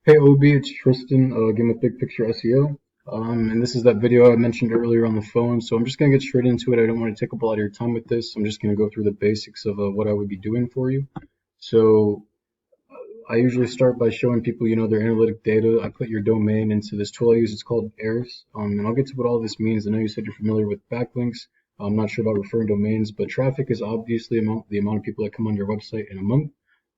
Hey Obi, it's Tristan, again with Big Picture SEO. And this is that video I mentioned earlier on the phone. So I'm just going to get straight into it. I don't want to take up a lot of your time with this. I'm just going to go through the basics of what I would be doing for you. So I usually start by showing people, their analytic data. I put your domain into this tool I use. It's called Eris. And I'll get to what all this means. I know you said you're familiar with backlinks. I'm not sure about referring domains, but traffic is obviously the amount of people that come on your website in a month.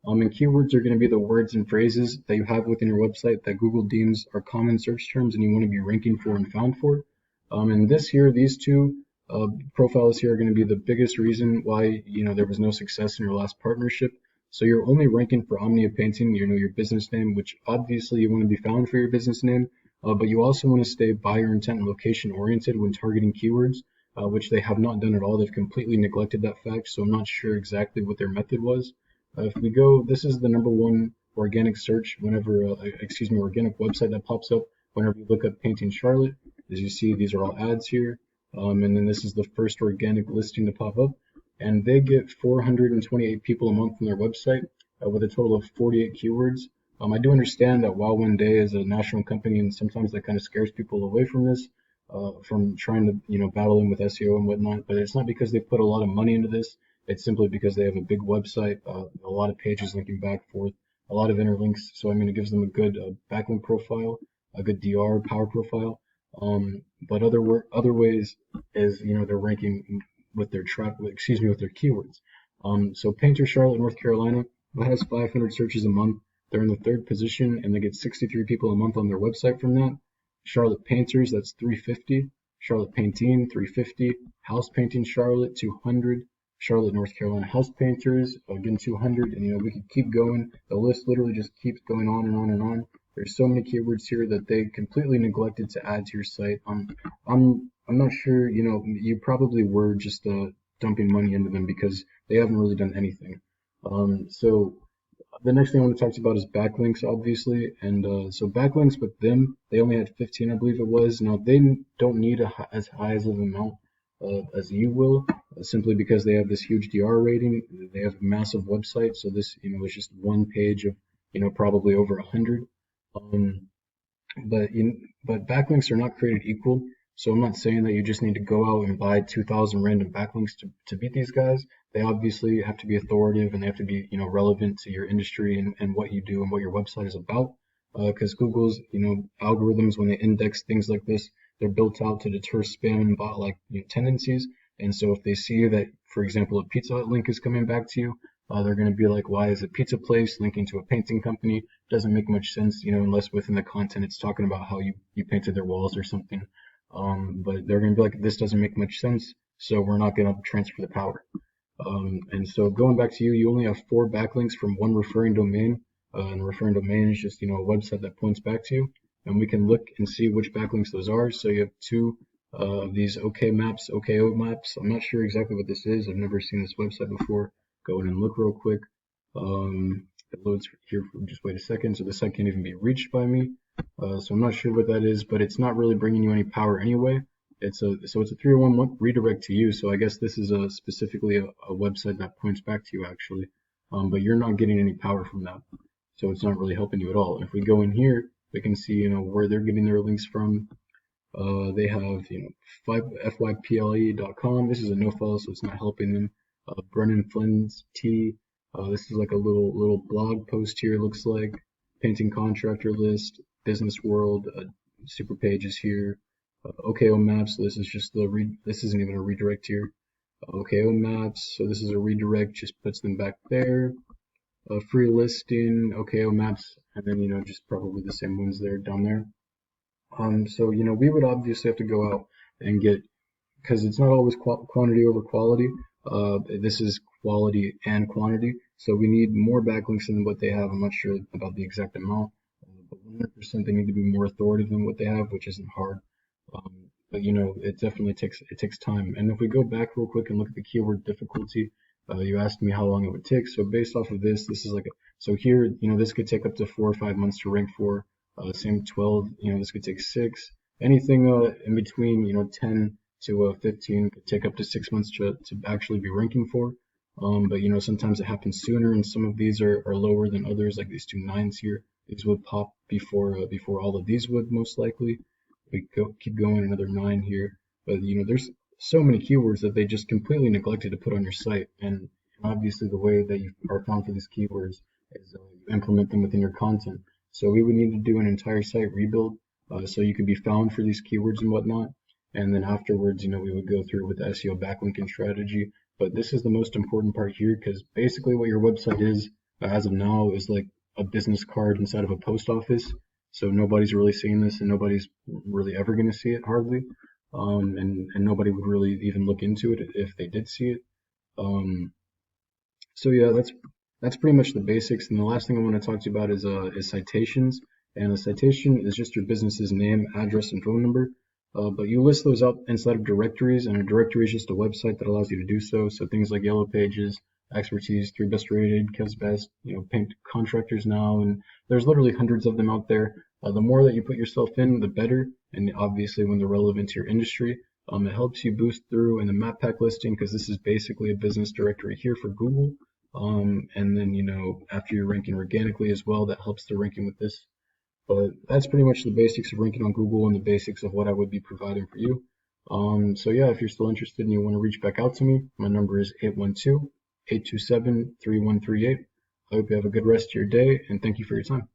And keywords are going to be the words and phrases that you have within your website that Google deems are common search terms and you want to be ranking for and found for. And these two profiles here are going to be the biggest reason why, there was no success in your last partnership. So you're only ranking for Omnia Painting, your business name, which obviously you want to be found for your business name, but you also want to stay buyer intent and location oriented when targeting keywords, which they have not done at all. They've completely neglected that fact, so I'm not sure exactly what their method was. If we go, this is the number one organic search organic website that pops up whenever you look up Painting Charlotte. As you see, these are all ads here. And then this is the first organic listing to pop up. And they get 428 people a month on their website with a total of 48 keywords. I do understand that Wow One Day is a national company, and sometimes that kind of scares people away from this, from trying to, battle in with SEO and whatnot. But it's not because they put a lot of money into this. It's simply because they have a big website, a lot of pages linking back and forth, a lot of interlinks. So I mean, it gives them a good backlink profile, a good DR power profile. But other ways is they're ranking with their with their keywords. So Painter Charlotte, North Carolina, that has 500 searches a month. They're in the third position and they get 63 people a month on their website from that. Charlotte Painters, that's 350. Charlotte Painting, 350. House Painting Charlotte, 200. Charlotte, North Carolina house painters, again 200, and we could keep going. The list literally just keeps going on and on and on. There's so many keywords here that they completely neglected to add to your site. I'm not sure, you probably were just dumping money into them because they haven't really done anything. So the next thing I want to talk about is backlinks, obviously. And so backlinks with them, they only had 15, I believe it was. Now, they don't need as high as of an amount as you will, simply because they have this huge DR rating. They have a massive website. So this, is just one page of, probably over 100. Um, but backlinks are not created equal. So I'm not saying that you just need to go out and buy 2,000 random backlinks to beat these guys. They obviously have to be authoritative and they have to be, relevant to your industry and what you do and what your website is about. Because Google's, algorithms, when they index things like this, they're built out to deter spam and bot-like tendencies. And so if they see that, for example, a Pizza Hut link is coming back to you, they're going to be like, why is a pizza place linking to a painting company? Doesn't make much sense, unless within the content it's talking about how you painted their walls or something. But they're going to be like, this doesn't make much sense, so we're not going to transfer the power. And so going back to you only have 4 backlinks from one referring domain. And a referring domain is just, a website that points back to you. And we can look and see which backlinks those are. So you have 2 of these OKO maps. I'm not sure exactly what this is. I've never seen this website before. Go in and look real quick. It loads here. Just wait a second. So the site can't even be reached by me. So I'm not sure what that is, but it's not really bringing you any power anyway. It's a 301 redirect to you. So I guess this is specifically a website that points back to you actually. But you're not getting any power from that. So it's not really helping you at all. If we go in here, we can see, where they're getting their links from. They have, fyple.com. This is a no follow, so it's not helping them. Brennan Flynn's T. This is like a little blog post here. Looks like painting contractor list, business world, super pages here. OKO maps. So this is just this isn't even a redirect here. OKO maps. So this is a redirect. Just puts them back there. Free listing, OKO maps, and then just probably the same ones there down there. So we would obviously have to go out and get, because it's not always quantity over quality. This is quality and quantity, so we need more backlinks than what they have. I'm not sure about the exact amount, but 100% they need to be more authoritative than what they have, which isn't hard. But it definitely takes time. And if we go back real quick and look at the keyword difficulty, you asked me how long it would take. So based off of this is like so here, this could take up to 4 or 5 months to rank for. Same 12, this could take 6. Anything in between, 10 to 15 could take up to 6 months to actually be ranking for. But sometimes it happens sooner, and some of these are lower than others, like these 2 9s here. These would pop before all of these would most likely. We keep going, another 9 here. But there's so many keywords that they just completely neglected to put on your site. And obviously, the way that you are found for these keywords is you implement them within your content. So we would need to do an entire site rebuild so you could be found for these keywords and whatnot. And then afterwards, we would go through with the SEO backlinking strategy. But this is the most important part here because basically what your website is as of now is like a business card inside of a post office. So nobody's really seeing this, and nobody's really ever going to see it hardly. And nobody would really even look into it if they did see it. Um, so yeah, that's pretty much the basics. And the last thing I want to talk to you about is citations. And a citation is just your business's name, address, and phone number. But you list those out inside of directories, and a directory is just a website that allows you to do so. So things like Yellow Pages, Expertise, 3 Best Rated, Kev's Best, Paint Contractors Now, and there's literally hundreds of them out there. The more that you put yourself in, the better. And obviously, when they're relevant to your industry, it helps you boost through in the map pack listing because this is basically a business directory here for Google. And then, after you're ranking organically as well, that helps the ranking with this. But that's pretty much the basics of ranking on Google and the basics of what I would be providing for you. So yeah, if you're still interested and you want to reach back out to me, my number is 812-827-3138. I hope you have a good rest of your day, and thank you for your time.